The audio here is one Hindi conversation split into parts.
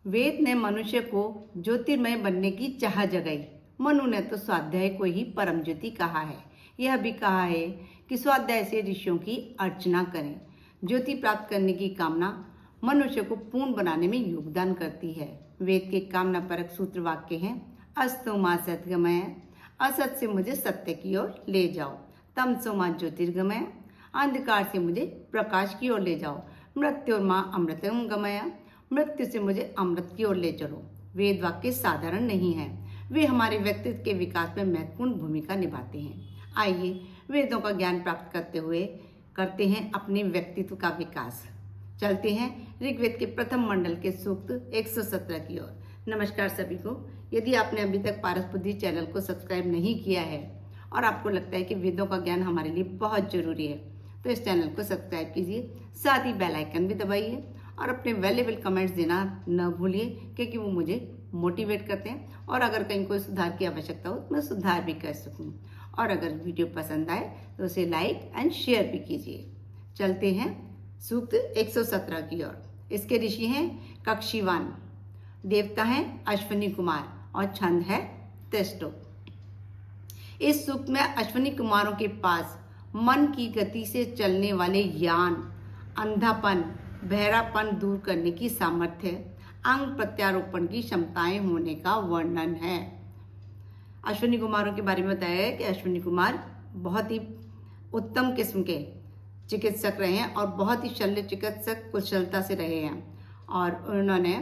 वेद ने मनुष्य को ज्योतिर्मय बनने की चाह जगाई। मनु ने तो स्वाध्याय को ही परम ज्योति कहा है। यह भी कहा है कि स्वाध्याय से ऋषियों की अर्चना करें। ज्योति प्राप्त करने की कामना मनुष्य को पूर्ण बनाने में योगदान करती है। वेद के कामना परक सूत्र वाक्य हैं, अस्तु मा सद्गमय, असत से मुझे सत्य की ओर ले जाओ, तमसो मा ज्योतिर्गमय, अंधकार से मुझे प्रकाश की ओर ले जाओ, मृत्युर्मा अमृतम गमय, मृत्यु से मुझे अमृत की ओर ले चलो। वेद वाक्य साधारण नहीं है, वे हमारे व्यक्तित्व के विकास में महत्वपूर्ण भूमिका निभाते हैं। आइए वेदों का ज्ञान प्राप्त करते हैं अपने व्यक्तित्व का विकास। चलते हैं ऋग्वेद के प्रथम मंडल के सूक्त 117 की ओर। नमस्कार सभी को। यदि आपने अभी तक पारस बुद्धि चैनल को सब्सक्राइब नहीं किया है और आपको लगता है कि वेदों का ज्ञान हमारे लिए बहुत जरूरी है, तो इस चैनल को सब्सक्राइब कीजिए, साथ ही बेल आइकन भी दबाइए और अपने वैल्यूएबल कमेंट्स देना न भूलिए, क्योंकि वो मुझे मोटिवेट करते हैं और अगर कहीं कोई सुधार की आवश्यकता हो तो मैं सुधार भी कर सकूं। और अगर वीडियो पसंद आए तो उसे लाइक एंड शेयर भी कीजिए। चलते हैं सूक्त 117 की ओर। इसके ऋषि हैं कक्षीवान, देवता हैं अश्विनी कुमार और छंद है तेष्टो। इस सूक्त में अश्विनी कुमारों के पास मन की गति से चलने वाले यान, अंधापन, बहरापन दूर करने की सामर्थ्य, अंग प्रत्यारोपण की क्षमताएं होने का वर्णन है। अश्विनी कुमारों के बारे में बताया है कि अश्विनी कुमार बहुत ही उत्तम किस्म के चिकित्सक रहे हैं और बहुत ही शल्य चिकित्सक कुशलता से रहे हैं। और उन्होंने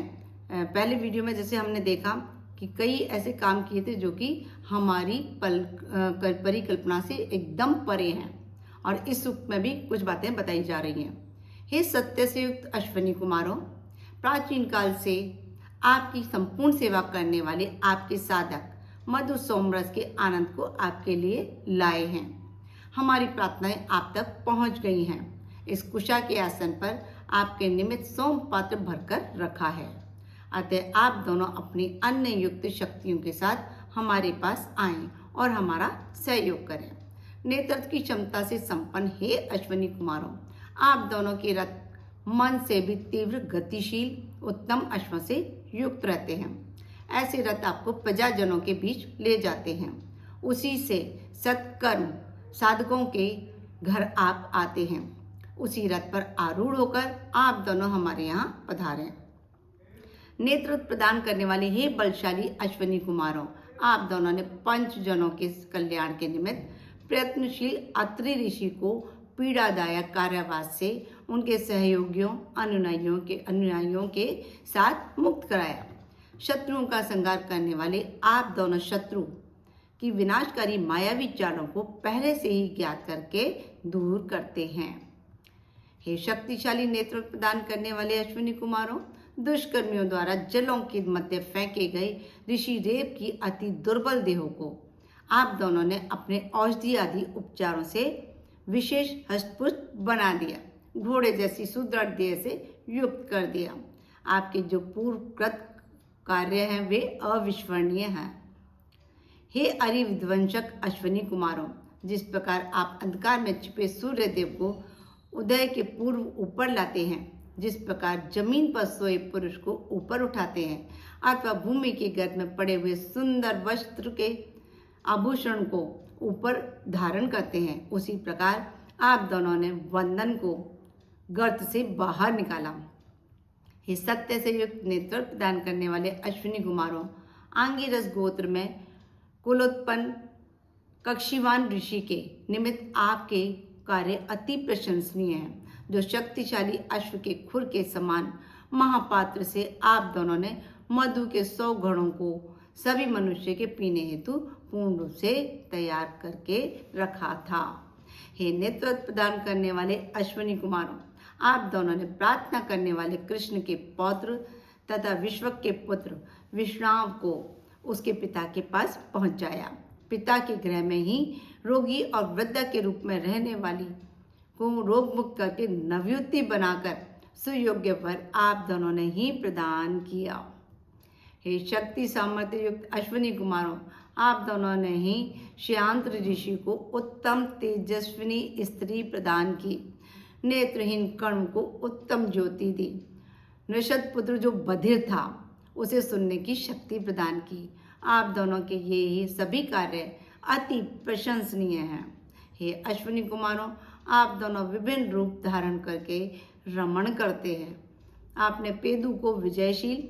पहले वीडियो में जैसे हमने देखा कि कई ऐसे काम किए थे जो कि हमारी परिकल्पना से एकदम परे हैं, और इस सूक्त में भी कुछ बातें बताई जा रही हैं। हे सत्य से युक्त अश्विनी कुमारों, प्राचीन काल से आपकी संपूर्ण सेवा करने वाले आपके साधक मधु सोमरस के आनंद को आपके लिए लाए हैं। हमारी प्रार्थनाएं आप तक पहुंच गई हैं। इस कुशा के आसन पर आपके निमित्त सोम पात्र भरकर रखा है। अतः आप दोनों अपनी अन्य युक्त शक्तियों के साथ हमारे पास आएं और हमारा सहयोग करें। नेतृत्व की क्षमता से संपन्न हे अश्विनी कुमारों, आप दोनों के रथ मन से भी तीव्र, गतिशील, उत्तम अश्व से युक्त रहते हैं। ऐसे रथ आपको प्रजाजनों के बीच ले जाते हैं। उसी से सत्कर्म साधकों के घर आप आते हैं। उसी रथ पर आरूढ़ होकर आप दोनों हमारे यहाँ पधारें। नेतृत्व प्रदान करने वाले हे बलशाली अश्विनी कुमारों, आप दोनों ने पंच जनों के कल्याण के निमित्त प्रयत्नशील अत्रि ऋषि को पीड़ादायक कार्यवास से उनके सहयोगियों अनुयायियों के साथ मुक्त कराया। शत्रुओं का संहार करने वाले आप दोनों शत्रु की विनाशकारी मायावी चालों को पहले से ही ज्ञात करके दूर करते हैं। हे शक्तिशाली नेतृत्व प्रदान करने वाले अश्विनी कुमारों, दुष्कर्मियों द्वारा जलों के मध्य फेंके गए ऋषि रेप की अति दुर्बल देहों को आप दोनों ने अपने औषधि आदि उपचारों से विशेष हस्तपुष्ट बना दिया, घोड़े जैसी सुदृढ़ देह से युक्त कर दिया। आपके जो पूर्वकृत कार्य हैं वे अविस्मरणीय हैं। हे अरि विध्वंसक अश्विनी कुमारों, जिस प्रकार आप अंधकार में छिपे सूर्य देव को उदय के पूर्व ऊपर लाते हैं, जिस प्रकार जमीन पर सोए पुरुष को ऊपर उठाते हैं अथवा भूमि के गर्भ में पड़े हुए सुंदर वस्त्र के आभूषण को ऊपर धारण करते हैं, उसी प्रकार आप दोनों ने वंदन को गर्त से बाहर निकाला। हे सत्य से युक्त नेतृत्व प्रदान करने वाले अश्विनी कुमारों, आंगिरस गोत्र में कुलोत्पन्न कक्षीवान ऋषि के निमित्त आपके कार्य अति प्रशंसनीय हैं। जो शक्तिशाली अश्व के खुर के समान महापात्र से आप दोनों ने मधु के 100 घड़ों को सभी मनुष्य के पीने हेतु पूर्ण रूप से तैयार करके रखा था। हे नेतृत्व प्रदान करने वाले अश्विनी कुमारों, आप दोनों ने प्रार्थना करने वाले कृष्ण के पौत्र तथा विश्वक के पुत्र विश्राम को उसके पिता के पास पहुंचाया। पिता के गृह में ही रोगी और वृद्धा के रूप में रहने वाली को रोग मुक्त करके नवयुवती बनाकर सुयोग्य वर आप दोनों ने ही प्रदान किया। हे शक्ति सामर्थ्य युक्त अश्विनी कुमारों, आप दोनों ने ही श्यांत्र ऋषि को उत्तम तेजस्विनी स्त्री प्रदान की। नेत्रहीन कर्ण को उत्तम ज्योति दी। नृषद पुत्र जो बधिर था उसे सुनने की शक्ति प्रदान की। आप दोनों के ये सभी कार्य अति प्रशंसनीय हैं। हे अश्विनी कुमारों, आप दोनों विभिन्न रूप धारण करके रमण करते हैं। आपने पेदु को विजयशील,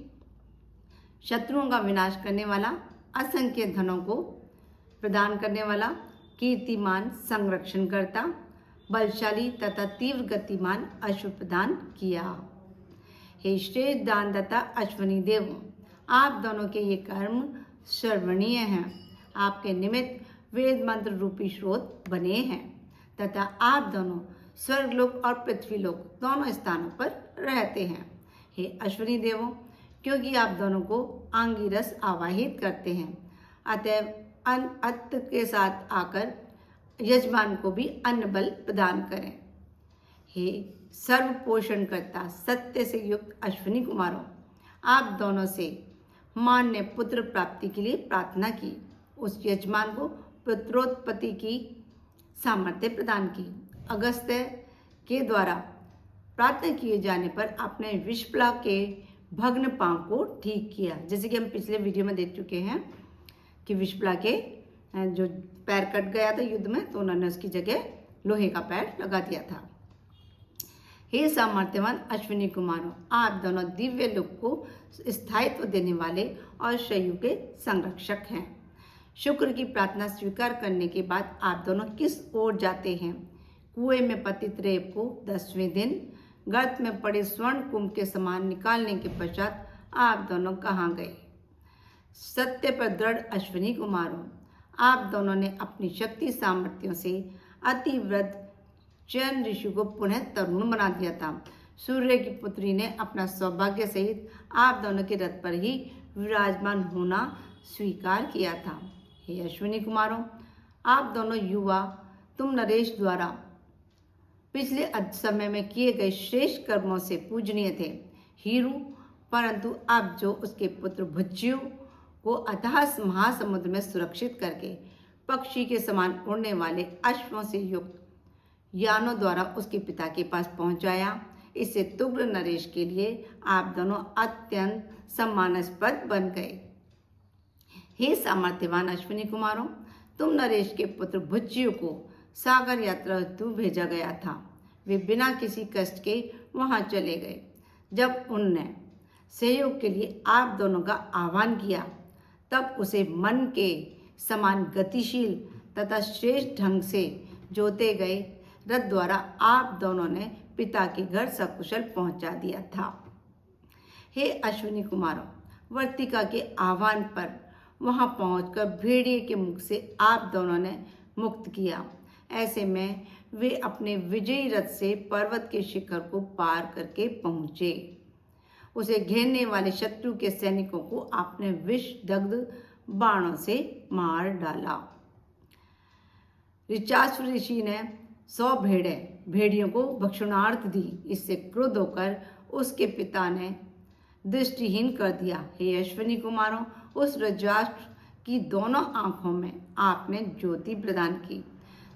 शत्रुओं का विनाश करने वाला, असंख्य धनों को प्रदान करने वाला, कीर्तिमान, संरक्षण करता, बलशाली तथा तीव्र गतिमान अश्व प्रदान किया। हे श्रेष्ठ दानदाता अश्विनी देव, आप दोनों के ये कर्म सर्वणीय हैं। आपके निमित्त वेद मंत्र रूपी स्रोत बने हैं तथा आप दोनों स्वर्गलोक और पृथ्वीलोक दोनों स्थानों पर रहते हैं। हे अश्विनी देवों, क्योंकि आप दोनों को आंगिरस आवाहित करते हैं, अतएव अन्न के साथ आकर यजमान को भी अन्न बल प्रदान करें। हे सर्व पोषण करता सत्य से युक्त अश्विनी कुमारों, आप दोनों से मान ने पुत्र प्राप्ति के लिए प्रार्थना की। उस यजमान को पुत्रोत्पत्ति की सामर्थ्य प्रदान की। अगस्त्य के द्वारा प्रार्थना किए जाने पर आपने विश्वला के भग्न पांव को ठीक किया। जैसे कि हम पिछले वीडियो में देख चुके हैं कि विश्वला के जो पैर कट गया था युद्ध में, तो उन्होंने उसकी जगह लोहे का पैर लगा दिया था। हे सामर्थ्यवान अश्विनी कुमारों, आप दोनों दिव्य लोक को स्थायित्व देने वाले और शयु के संरक्षक हैं। शुक्र की प्रार्थना स्वीकार करने के बाद आप दोनों किस ओर जाते हैं? कुएं में पतित रेप को 10वें दिन गर्त में पड़े स्वर्ण कुंभ के समान निकालने के पश्चात आप दोनों कहाँ गए? सत्य पर दृढ़ अश्विनी कुमारों, आप दोनों ने अपनी शक्ति सामर्थ्यों से अति वृद्ध चयन ऋषि को पुनः तरुण बना दिया था। सूर्य की पुत्री ने अपना सौभाग्य सहित आप दोनों के रथ पर ही विराजमान होना स्वीकार किया था। हे अश्विनी कुमारों, आप दोनों युवा, तुम नरेश द्वारा पिछले समय में किए गए श्रेष्ठ कर्मों से पूजनीय थे हीरू, परंतु अब जो उसके पुत्र भुज्यु को अथाह महासमुद्र में सुरक्षित करके पक्षी के समान उड़ने वाले अश्वों से युक्त यानों द्वारा उसके पिता के पास पहुंचाया, इससे तुग्र नरेश के लिए आप दोनों अत्यंत सम्मानास्पद बन गए। हे सामर्थ्यवान अश्विनी कुमारों, तुम नरेश के पुत्र भुज्यु को सागर यात्रा हेतु भेजा गया था। वे बिना किसी कष्ट के वहां चले गए। जब उनने सहयोग के लिए आप दोनों का आह्वान किया, तब उसे मन के समान गतिशील तथा श्रेष्ठ ढंग से जोते गए रथ द्वारा आप दोनों ने पिता के घर सकुशल पहुंचा दिया था। हे अश्विनी कुमारों, वर्तिका के आह्वान पर वहां पहुंचकर भेड़िए के मुख से आप दोनों ने मुक्त किया। ऐसे में वे अपने विजयी रथ से पर्वत के शिखर को पार करके पहुंचे। उसे घेरने वाले शत्रु के सैनिकों को आपने विष दग्ध बाणों से मार डाला। ऋचाश्व ऋषि ने 100 भेड़ियों को भक्षणार्थ दी। इससे क्रुद्ध होकर उसके पिता ने दृष्टिहीन कर दिया। हे अश्विनी कुमारों, उस ऋचाश्व की दोनों आंखों में आपने ज्योति प्रदान की।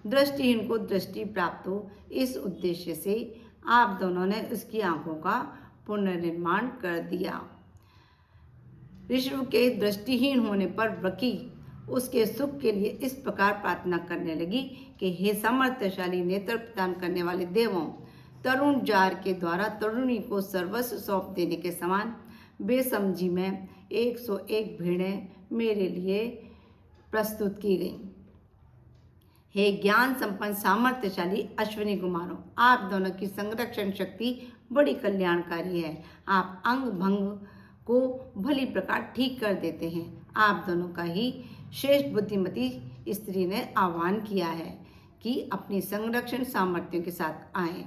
दृष्टिहीन को दृष्टि प्राप्त हो, इस उद्देश्य से आप दोनों ने उसकी आंखों का पुनर्निर्माण कर दिया। ऋषभ के दृष्टिहीन होने पर वृकी उसके सुख के लिए इस प्रकार प्रार्थना करने लगी कि हे सामर्थ्यशाली नेत्र प्रदान करने वाले देवों, तरुण जार के द्वारा तरुणी को सर्वस्व सौंप देने के समान बेसमझी में 101 भेड़ें मेरे लिए प्रस्तुत की गईं। हे ज्ञान संपन्न सामर्थ्यशाली अश्विनी कुमारों, आप दोनों की संरक्षण शक्ति बड़ी कल्याणकारी है। आप अंग भंग को भली प्रकार ठीक कर देते हैं। आप दोनों का ही श्रेष्ठ बुद्धिमती स्त्री ने आह्वान किया है कि अपनी संरक्षण सामर्थ्यों के साथ आएं।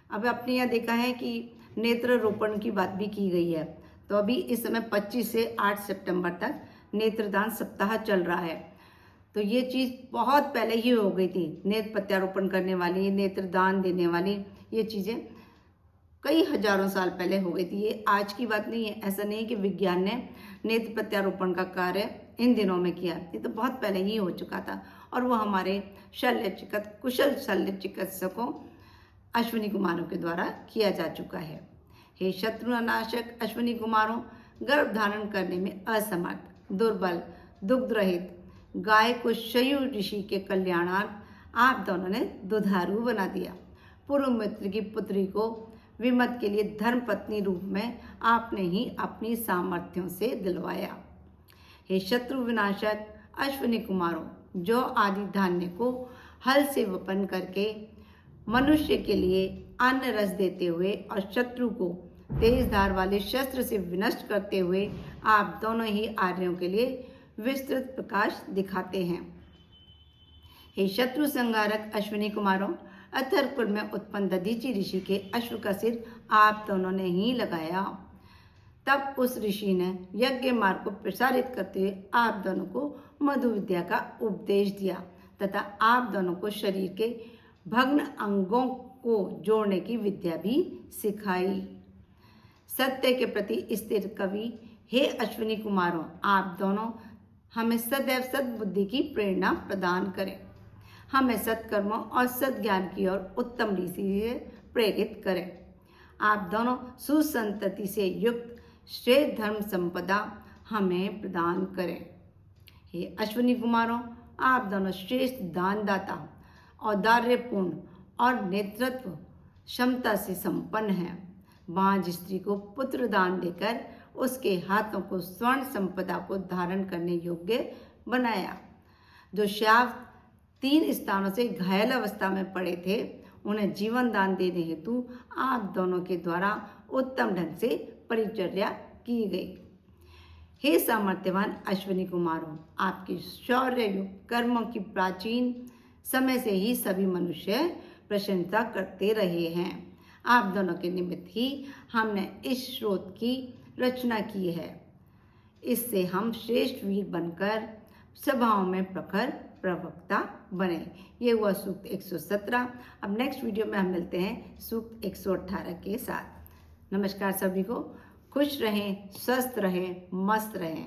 अब आपने यह देखा है कि नेत्र रोपण की बात भी की गई है। तो अभी इस समय 25 से 8 सितंबर तक नेत्रदान सप्ताह चल रहा है। तो ये चीज़ बहुत पहले ही हो गई थी। नेत्र प्रत्यारोपण करने वाली, नेत्रदान देने वाली, ये चीज़ें कई हजारों साल पहले हो गई थी। ये आज की बात नहीं है। ऐसा नहीं कि विज्ञान ने नेत्र प्रत्यारोपण का कार्य इन दिनों में किया, ये तो बहुत पहले ही हो चुका था। और वो हमारे कुशल शल्य चिकित्सकों अश्विनी कुमारों के द्वारा किया जा चुका है। हे शत्रुनाशक अश्विनी कुमारों, गर्भ धारण करने में असमर्थ, दुर्बल, दुग्ध रहित गाय को शयु ऋषि के कल्याणार्थ आप दोनों ने दुधारू बना दिया। पूर्व मित्र की पुत्री को विमत के लिए धर्म पत्नी रूप में आपने ही अपनी सामर्थ्यों से दिलवाया। हे शत्रु विनाशक अश्विनी कुमारों, जो आदि धान्य को हल से वपन करके मनुष्य के लिए अन्न रस देते हुए और शत्रु को तेज धार वाले शस्त्र से विनष्ट करते हुए आप दोनों ही आर्यों के लिए विस्तृत प्रकाश दिखाते हैं। हे शत्रु संहारक अश्विनी कुमारों, अथर्वकुल में उत्पन्न दधीचि ऋषि के अश्व का सिर आप दोनों ने ही लगाया। तब उस ऋषि ने यज्ञ मार्ग को प्रसारित करते हुए आप दोनों को मधु विद्या का उपदेश दिया तथा आप दोनों को शरीर के भग्न अंगों को जोड़ने की विद्या भी सिखाई। सत्य के प्रति स्थिर कवि, हे अश्विनी कुमारों, आप दोनों हमें सदैव सद्बुद्धि की प्रेरणा प्रदान करें। हमें सत्कर्मों और सद्ज्ञान की ओर उत्तम रीति से प्रेरित करें। आप दोनों सुसंतति से युक्त श्रेष्ठ धर्म संपदा हमें प्रदान करें। हे अश्विनी कुमारों, आप दोनों श्रेष्ठ दानदाता, औदार्यपूर्ण और नेतृत्व क्षमता से संपन्न हैं। बांझ स्त्री को पुत्र दान देकर उसके हाथों को स्वर्ण संपदा को धारण करने योग्य बनाया। जो श्याव 3 स्थानों से घायल अवस्था में पड़े थे, उन्हें जीवन दान देने हेतु आप दोनों के द्वारा उत्तम ढंग से परिचर्या की गई। हे सामर्थ्यवान अश्विनी कुमारों, आपके शौर्ययुक्त कर्मों की प्राचीन समय से ही सभी मनुष्य प्रशंसा करते रहे हैं। आप दोनों के निमित्त ही हमने इस स्रोत की रचना की है। इससे हम श्रेष्ठ वीर बनकर सभाओं में प्रखर प्रवक्ता बने। ये हुआ सूक्त 117। अब नेक्स्ट वीडियो में हम मिलते हैं सूक्त 118 के साथ। नमस्कार सभी को, खुश रहें, स्वस्थ रहें, मस्त रहें।